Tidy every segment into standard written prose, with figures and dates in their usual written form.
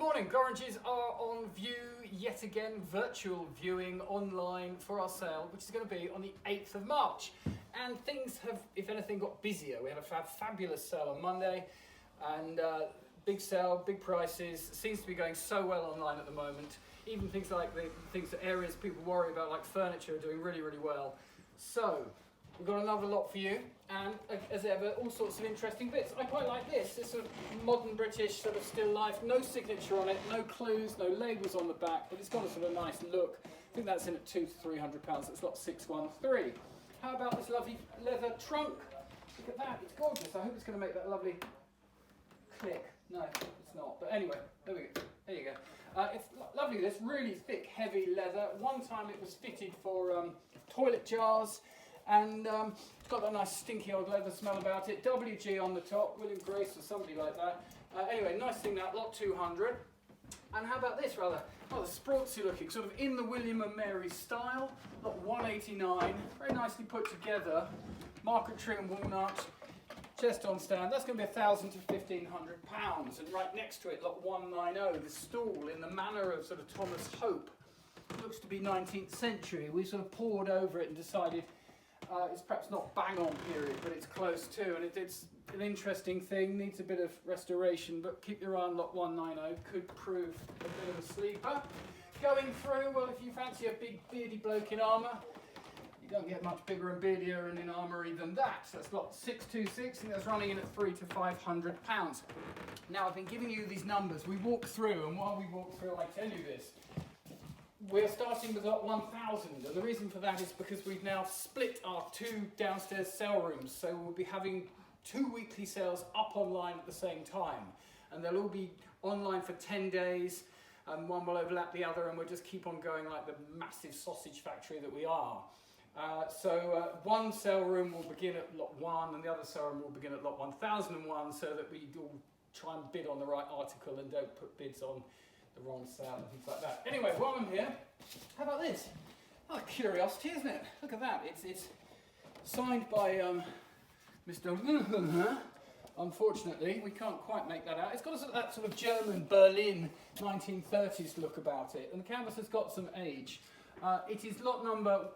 morning. Gorringes are on view yet again, virtual viewing online for our sale, which is going to be on the 8th of March. And things have, if anything, got busier. We had a fabulous sale on Monday, and big sale, big prices. It seems to be going so well online at the moment. Even things like the areas people worry about, like furniture, are doing really, really well. So we've got another lot for you, and as ever, all sorts of interesting bits. I quite like this. It's sort of modern British sort of still life, no signature on it, no clues, no labels on the back, but it's got a sort of nice look. I think that's in at £200 to £300. It's lot 613. How about this lovely leather trunk? Look at that, it's gorgeous. I hope it's going to make that lovely click. No, it's not. But anyway, there we go. There you go. It's lovely, this really thick, heavy leather. One time it was fitted for toilet jars, and it's got that nice stinky old leather smell about it. WG on the top, William Grace or somebody like that. Anyway, nice thing that, lot 200. And how about this, rather? Oh, the sportsy looking, sort of in the William and Mary style. Lot 189, very nicely put together. Marquetry and walnut, chest on stand. That's going to be £1,000 to £1,500. And right next to it, lot 190, the stool in the manner of sort of Thomas Hope. Looks to be 19th century. We sort of pored over it and decided it's perhaps not bang on period, but it's close to, and it's an interesting thing, needs a bit of restoration, but keep your eye on lot 190, could prove a bit of a sleeper. Going through, well, if you fancy a big beardy bloke in armour, you don't get much bigger and beardier and in armoury than that. So that's lot 626, and that's running in at £300 to £500. Now, I've been giving you these numbers. We walk through, and while we walk through, I tell you this. We're starting with lot 1000, and the reason for that is because we've now split our two downstairs sale rooms, so we'll be having 2 weekly sales up online at the same time, and they'll all be online for 10 days, and one will overlap the other, and we'll just keep on going like the massive sausage factory that we are. One sale room will begin at lot 1, and the other sale room will begin at lot 1001, so that we all try and bid on the right article and don't put bids on the wrong sale and things like that. Anyway, while I'm here, how about this? Oh, a curiosity, isn't it? Look at that. It's signed by Mr. Unfortunately, we can't quite make that out. It's got that sort of German Berlin 1930s look about it, and the canvas has got some age. It is lot number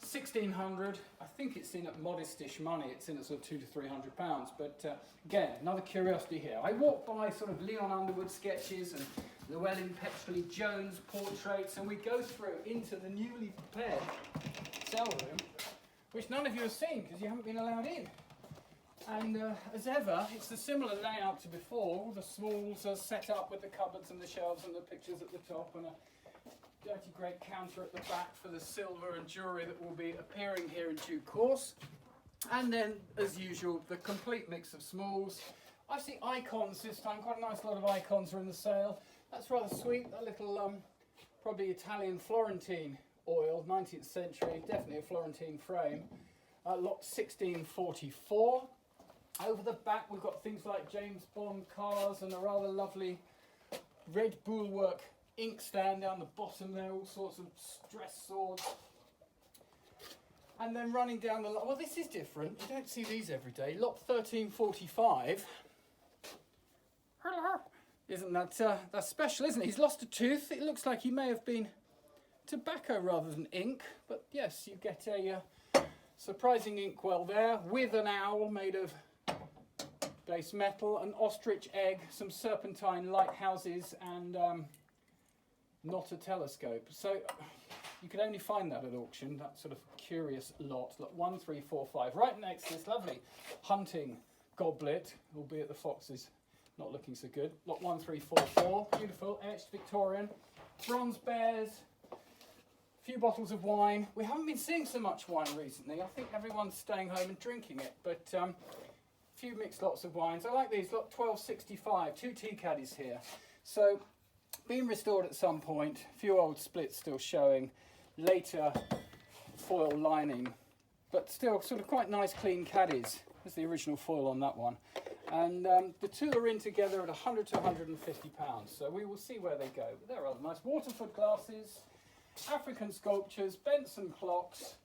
1600. I think it's in at modestish money. It's in at sort of £200 to £300. But again, another curiosity here. I walk by sort of Leon Underwood sketches and Llewellyn Petreley Jones portraits, and we go through into the newly prepared cell room, which none of you have seen because you haven't been allowed in. And as ever, it's a similar layout to before. All the smalls are set up with the cupboards and the shelves and the pictures at the top, and a dirty great counter at the back for the silver and jewellery that will be appearing here in due course. And then, as usual, the complete mix of smalls. I see icons this time, quite a nice lot of icons are in the sale. That's rather sweet, that little probably Italian Florentine oil, 19th century, definitely a Florentine frame. Lot 1644. Over the back we've got things like James Bond cars and a rather lovely red bullwork inkstand down the bottom there, all sorts of stress swords. And then running down the lot, well, this is different, you don't see these every day. Lot 1345. Hello. Isn't that that's special, isn't it? He's lost a tooth. It looks like he may have been tobacco rather than ink, but yes, you get a surprising inkwell there with an owl made of base metal, an ostrich egg, some serpentine lighthouses, and not a telescope. So you can only find that at auction, that sort of curious lot. Lot 1345. Right next to this lovely hunting goblet, albeit the fox is not looking so good. Lot 1344, beautiful, etched Victorian. Bronze bears, a few bottles of wine. We haven't been seeing so much wine recently. I think everyone's staying home and drinking it, but a few mixed lots of wines. I like these, lot 1265, 2 tea caddies here. So, being restored at some point, a few old splits still showing, later foil lining, but still sort of quite nice clean caddies. There's the original foil on that one. And the two are in together at £100 to £150, so we will see where they go. But they're rather nice. Waterford glasses, African sculptures, Benson clocks,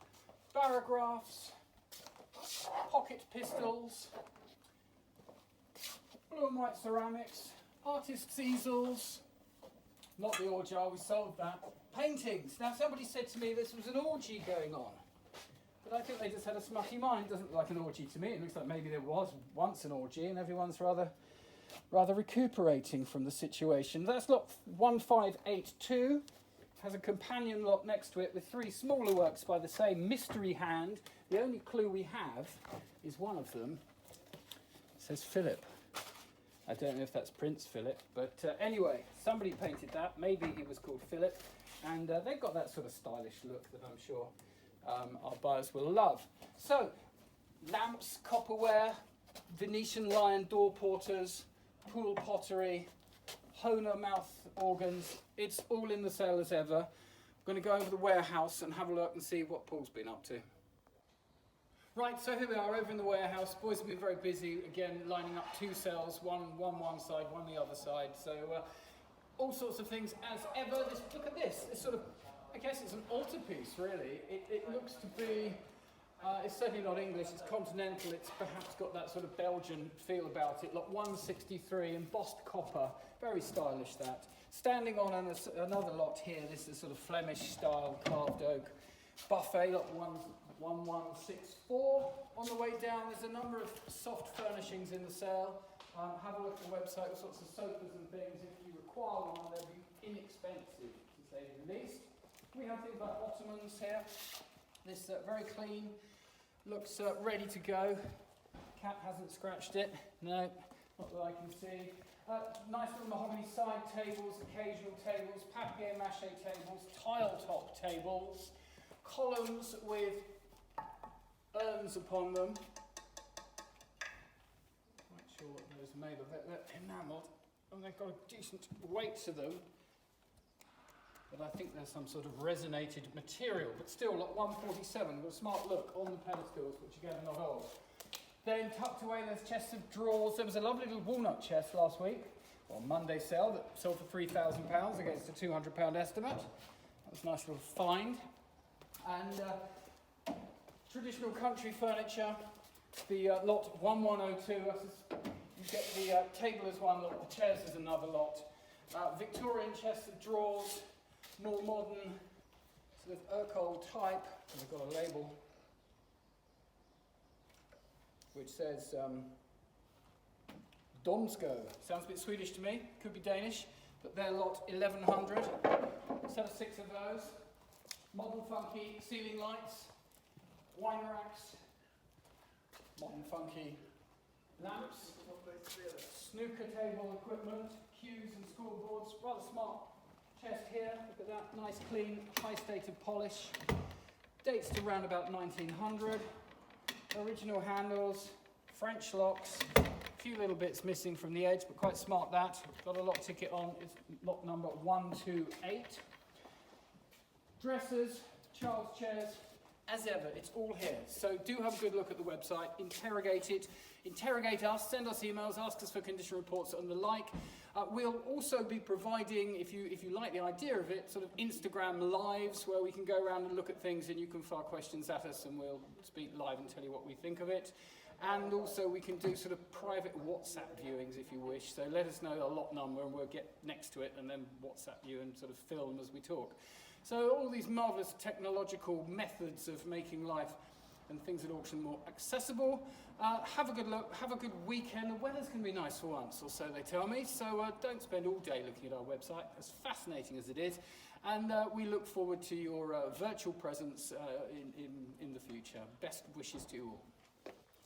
barographs, pocket pistols, blue and white ceramics, artists' easels, Not the orgy, we solved that. Paintings. Now somebody said to me this was an orgy going on. But I think they just had a smutty mind. It doesn't look like an orgy to me. It looks like maybe there was once an orgy and everyone's rather recuperating from the situation. That's lot 1582. Has a companion lot next to it with 3 smaller works by the same mystery hand. The only clue we have is one of them. It says Philip. I don't know if that's Prince Philip, but anyway, somebody painted that. Maybe he was called Philip. And they've got that sort of stylish look that I'm sure our buyers will love. So, lamps, copperware, Venetian lion door porters, pool pottery, Hohner mouth organs. It's all in the sale as ever. I'm going to go over the warehouse and have a look and see what Paul's been up to. Right, so here we are over in the warehouse. Boys have been very busy, again, lining up 2 sales, one side, one the other side. So all sorts of things as ever. Look at this. It's sort of, I guess it's an altarpiece, really. It looks to be, it's certainly not English, it's continental. It's perhaps got that sort of Belgian feel about it. Lot 163, embossed copper, very stylish that. Standing on another lot here, this is sort of Flemish style carved oak buffet, lot 1164. On the way down, there's a number of soft furnishings in the sale. Have a look at the website, all sorts of sofas and things. If you require one, they'll be inexpensive, to say the least. We have things like ottomans here. This very clean, looks ready to go. Cat hasn't scratched it. No, not that I can see. Nice little mahogany side tables, occasional tables, papier-mâché tables, tile-top tables, columns with urns upon them. Not sure what those are made of. They're enamelled and they've got a decent weight to them. But I think there's some sort of resonated material. But still, at 147, got a smart look on the pedestals, which again are not old. Then tucked away, there's chests of drawers. There was a lovely little walnut chest last week, on Monday sale, that sold for £3,000 against a £200 estimate. That was a nice little find. And traditional country furniture, the lot 1102, you get the table as one lot, the chairs as another lot. Victorian chests of drawers, more modern, sort of Urkel type, and they've got a label which says Donsko. Sounds a bit Swedish to me, could be Danish, but they're lot 1100. Set of 6 of those. Modern funky ceiling lights, wine racks, modern funky lamps, snooker table equipment, cues and scoreboards. Rather smart chest here. Look at that, nice clean, high state of polish. Dates to around about 1900. Original handles, French locks, a few little bits missing from the edge, but quite smart that. Got a lock ticket on, it's lot number 128. Dressers, Charles chairs, as ever, it's all here. So do have a good look at the website, interrogate it, interrogate us, send us emails, ask us for condition reports and the like. We'll also be providing, if you like the idea of it, sort of Instagram lives where we can go around and look at things and you can fire questions at us and we'll speak live and tell you what we think of it. And also we can do sort of private WhatsApp viewings if you wish. So let us know a lot number and we'll get next to it and then WhatsApp you and sort of film as we talk. So all these marvellous technological methods of making life and things at auction more accessible. Have a good look, have a good weekend. The weather's going to be nice for once, or so they tell me. So don't spend all day looking at our website, as fascinating as it is. And we look forward to your virtual presence in the future. Best wishes to you all.